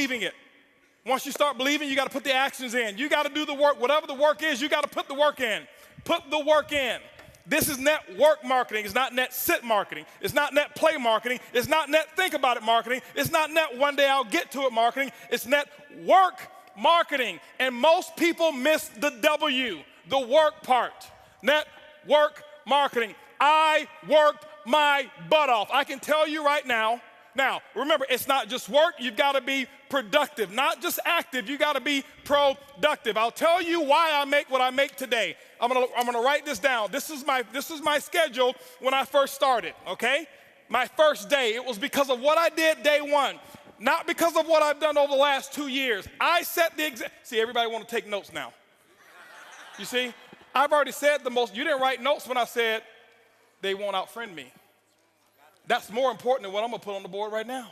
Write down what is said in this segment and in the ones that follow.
believing it. Once you start believing, you got to put the actions in. You got to do the work. Whatever the work is, you got to put the work in. Put the work in. This is network marketing. It's not net sit marketing. It's not net play marketing. It's not net think about it marketing. It's not net one day I'll get to it marketing. It's net work marketing. And most people miss the W, the work part. Network marketing. I worked my butt off. I can tell you right now. Now, remember, it's not just work. You've got to be productive, not just active. You got to be productive. I'll tell you why I make what I make today. I'm gonna write this down. This is my schedule when I first started, okay? My first day, it was because of what I did day one, not because of what I've done over the last 2 years. I set the example. See, everybody want to take notes now. You see, I've already said the most. You didn't write notes when I said they won't outfriend me. That's more important than what I'm gonna put on the board right now.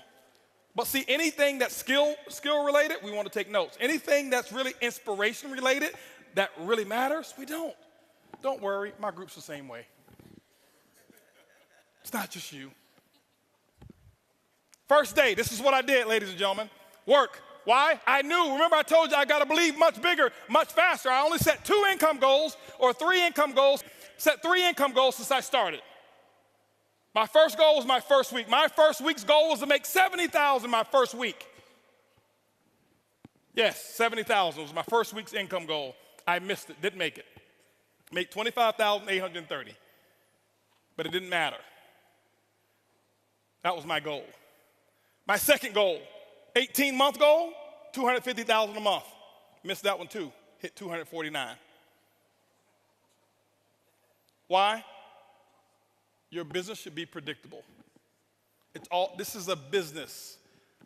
But see, anything that's skill related, we want to take notes. Anything that's really inspiration related, that really matters, we don't. Don't worry, my group's the same way. It's not just you. First day, this is what I did, ladies and gentlemen. Work. Why? I knew. Remember, I told you I got to believe much bigger, much faster. I only set 2 income goals or 3 income goals. Set 3 income goals since I started. My first goal was my first week. My first week's goal was to make $70,000 my first week. Yes, $70,000 was my first week's income goal. I missed it, didn't make it. Make $25,830, but it didn't matter. That was my goal. My second goal, 18-month goal, $250,000 a month. Missed that one too, hit $249. Why? Your business should be predictable. This is a business.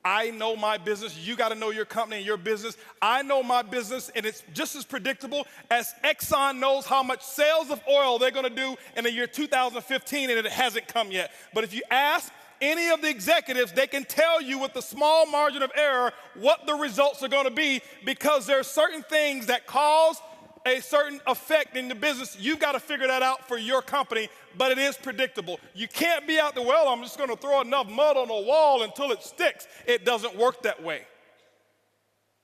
I know my business. You got to know your company and your business. I know my business, and it's just as predictable as Exxon knows how much sales of oil they're going to do in the year 2015, and it hasn't come yet. But if you ask any of the executives, they can tell you with a small margin of error what the results are going to be, because there are certain things that cause a certain effect in the business. You've got to figure that out for your company, but it is predictable. You can't be out there, well, I'm just going to throw enough mud on the wall until it sticks. It doesn't work that way.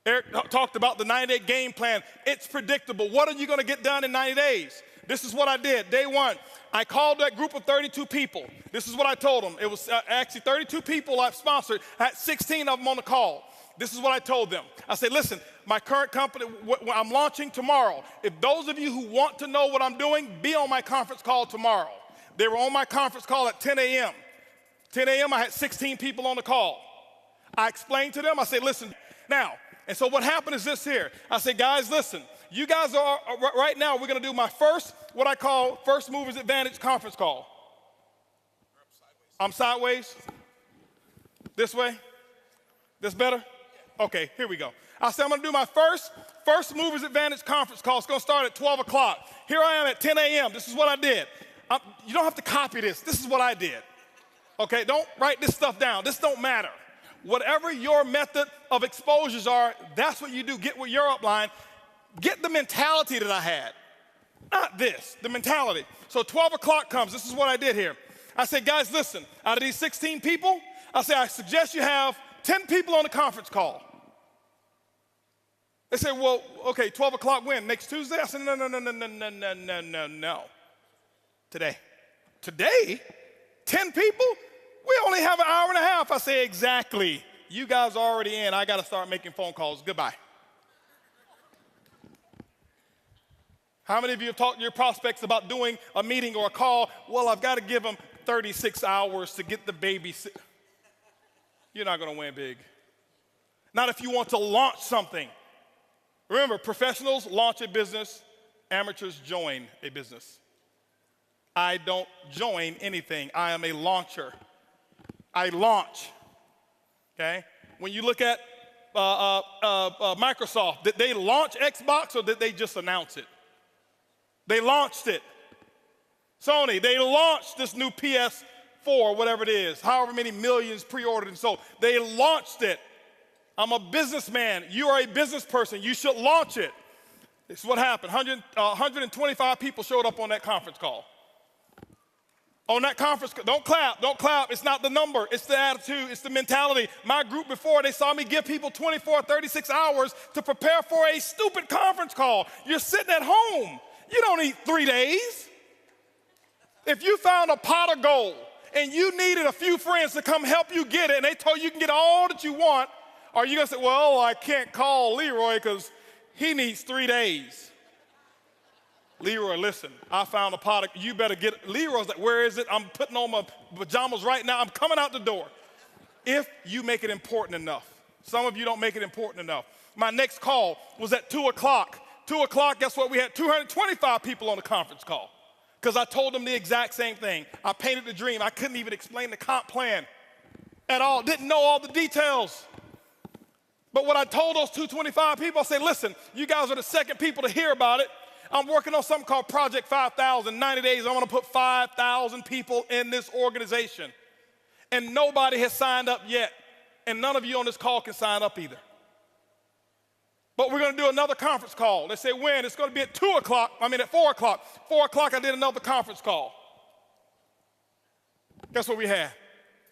Eric talked about the 90-day game plan. It's predictable. What are you going to get done in 90 days? This is what I did. Day one, I called that group of 32 people. This is what I told them. It was actually 32 people I've sponsored. I had 16 of them on the call. This is what I told them. I said, listen, my current company, I'm launching tomorrow. If those of you who want to know what I'm doing, be on my conference call tomorrow. They were on my conference call at 10 a.m. 10 a.m., I had 16 people on the call. I explained to them, I said, listen, now, and so what happened is this here. I said, guys, listen, you guys are, right now, we're going to do my first, what I call First Movers Advantage conference call. I'm sideways? This way? This better? Okay, here we go. I said I'm going to do my first Movers Advantage conference call. It's going to start at 12 o'clock. Here I am at 10 a.m. This is what I did. You don't have to copy this. This is what I did. Okay, don't write this stuff down. This don't matter. Whatever your method of exposures are, that's what you do. Get with your upline. Get the mentality that I had. Not this, the mentality. So 12 o'clock comes. This is what I did here. I said, guys, listen, out of these 16 people, I said, I suggest you have 10 people on the conference call. They said, well, okay, 12 o'clock when? Next Tuesday? I said, no. Today. Today? 10 people? We only have an hour and a half. I say, exactly. You guys are already in. I got to start making phone calls. Goodbye. How many of you have talked to your prospects about doing a meeting or a call? Well, I've got to give them 36 hours to get the baby. You're not going to win big. Not if you want to launch something. Remember, professionals launch a business, amateurs join a business. I don't join anything. I am a launcher. I launch, okay? When you look at Microsoft, did they launch Xbox or did they just announce it? They launched it. Sony, they launched this new PS4, whatever it is, however many millions pre-ordered and sold. They launched it. I'm a businessman. You are a business person. You should launch it. This is what happened. 125 people showed up on that conference call. On that conference, don't clap, don't clap. It's not the number, it's the attitude, it's the mentality. My group before, they saw me give people 24, 36 hours to prepare for a stupid conference call. You're sitting at home. You don't need 3 days. If you found a pot of gold and you needed a few friends to come help you get it and they told you can get all that you want, are you gonna say, well, I can't call Leroy because he needs 3 days? Leroy, listen, I found a pot of, you better get, Leroy's like, where is it? I'm putting on my pajamas right now. I'm coming out the door. If you make it important enough. Some of you don't make it important enough. My next call was at 2 o'clock. 2 o'clock, guess what? We had 225 people on the conference call because I told them the exact same thing. I painted the dream. I couldn't even explain the comp plan at all. Didn't know all the details. But what I told those 225 people, I said, listen, you guys are the second people to hear about it. I'm working on something called Project 5,000. 90 days, I want to put 5,000 people in this organization. And nobody has signed up yet. And none of you on this call can sign up either. But we're going to do another conference call. They say when? It's going to be at 4 o'clock. 4 o'clock, I did another conference call. Guess what we had?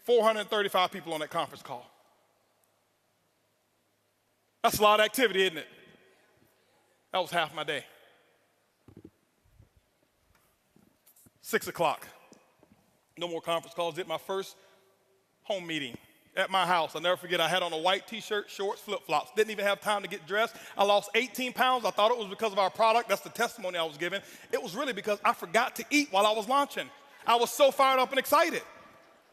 435 people on that conference call. That's a lot of activity, isn't it? That was half my day. 6 o'clock, no more conference calls. Did my first home meeting at my house. I'll never forget, I had on a white t-shirt, shorts, flip-flops. Didn't even have time to get dressed. I lost 18 pounds. I thought it was because of our product. That's the testimony I was giving. It was really because I forgot to eat while I was launching. I was so fired up and excited.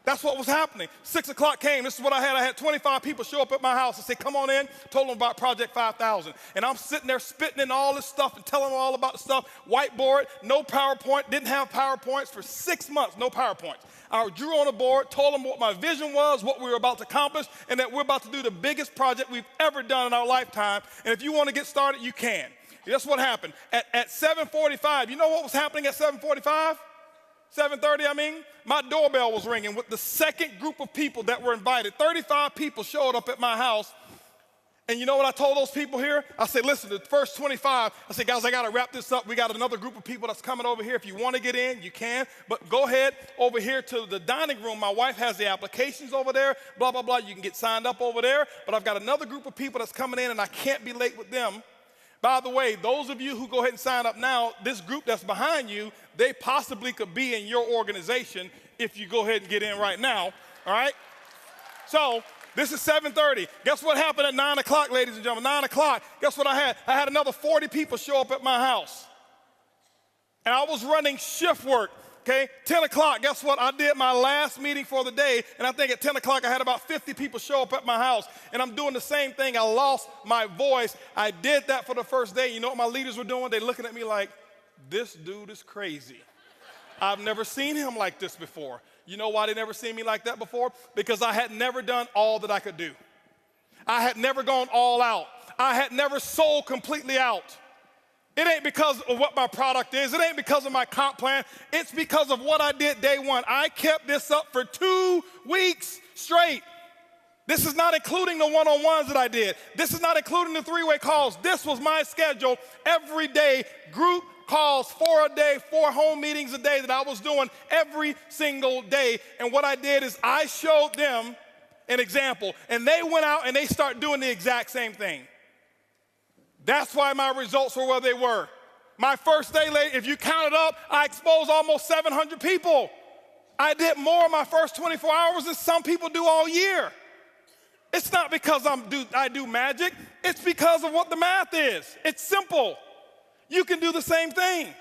That's what was happening. 6 o'clock came. This is what I had. I had 25 people show up at my house and say, come on in. Told them about Project 5,000. And I'm sitting there spitting in all this stuff and telling them all about the stuff. Whiteboard, no PowerPoint. Didn't have PowerPoints for 6 months, no PowerPoints. I drew on a board, told them what my vision was, what we were about to accomplish, and that we're about to do the biggest project we've ever done in our lifetime. And if you want to get started, you can. That's what happened. At 7:45, you know what was happening at 7:45? 7:30, my doorbell was ringing with the second group of people that were invited. 35 people showed up at my house. And you know what I told those people here? I said, listen, the first 25, I said, guys, I got to wrap this up. We got another group of people that's coming over here. If you want to get in, you can. But go ahead over here to the dining room. My wife has the applications over there, blah, blah, blah. You can get signed up over there. But I've got another group of people that's coming in, and I can't be late with them. By the way, those of you who go ahead and sign up now, this group that's behind you, they possibly could be in your organization if you go ahead and get in right now, all right? So this is 7:30. Guess what happened at 9 o'clock, ladies and gentlemen? 9 o'clock, guess what I had? I had another 40 people show up at my house. And I was running shift work, okay? 10 o'clock, guess what? I did my last meeting for the day, and I think at 10 o'clock I had about 50 people show up at my house. And I'm doing the same thing. I lost my voice. I did that for the first day. You know what my leaders were doing? They're looking at me like, this dude is crazy. I've never seen him like this before. You know why they never seen me like that before? Because I had never done all that I could do. I had never gone all out. I had never sold completely out. It ain't because of what my product is. It ain't because of my comp plan. It's because of what I did day one. I kept this up for 2 weeks straight. This is not including the one-on-ones that I did. This is not including the 3-way calls. This was my schedule every day, group calls, 4 a day, 4 home meetings a day that I was doing every single day. And what I did is I showed them an example, and they went out and they started doing the exact same thing. That's why my results were where they were. My first day, if you count it up, I exposed almost 700 people. I did more in my first 24 hours than some people do all year. It's not because I do magic. It's because of what the math is. It's simple. You can do the same thing.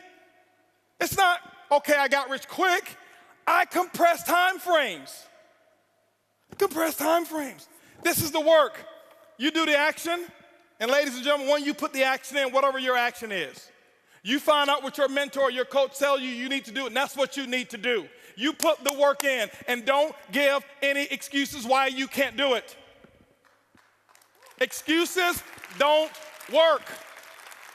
It's not, okay, I got rich quick. I compress time frames. Compress time frames. This is the work. You do the action, and ladies and gentlemen, when you put the action in, whatever your action is, you find out what your mentor or your coach tells you need to do, and that's what you need to do. You put the work in, and don't give any excuses why you can't do it. Excuses don't work.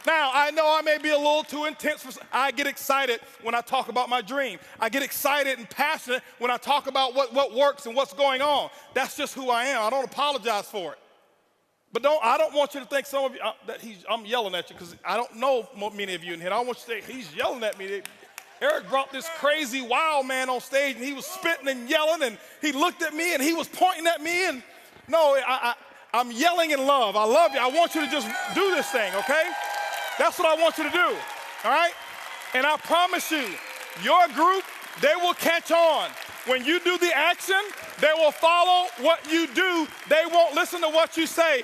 Now, I know I may be a little too intense. I get excited when I talk about my dream. I get excited and passionate when I talk about what works and what's going on. That's just who I am. I don't apologize for it. But I don't want you to think some of you, I'm yelling at you because I don't know many of you in here. I don't want you to say, he's yelling at me. Eric brought this crazy wild man on stage, and he was spitting and yelling, and he looked at me, and he was pointing at me, and no, I'm yelling in love. I love you. I want you to just do this thing, okay? That's what I want you to do, all right? And I promise you, your group, they will catch on. When you do the action, they will follow what you do. They won't listen to what you say.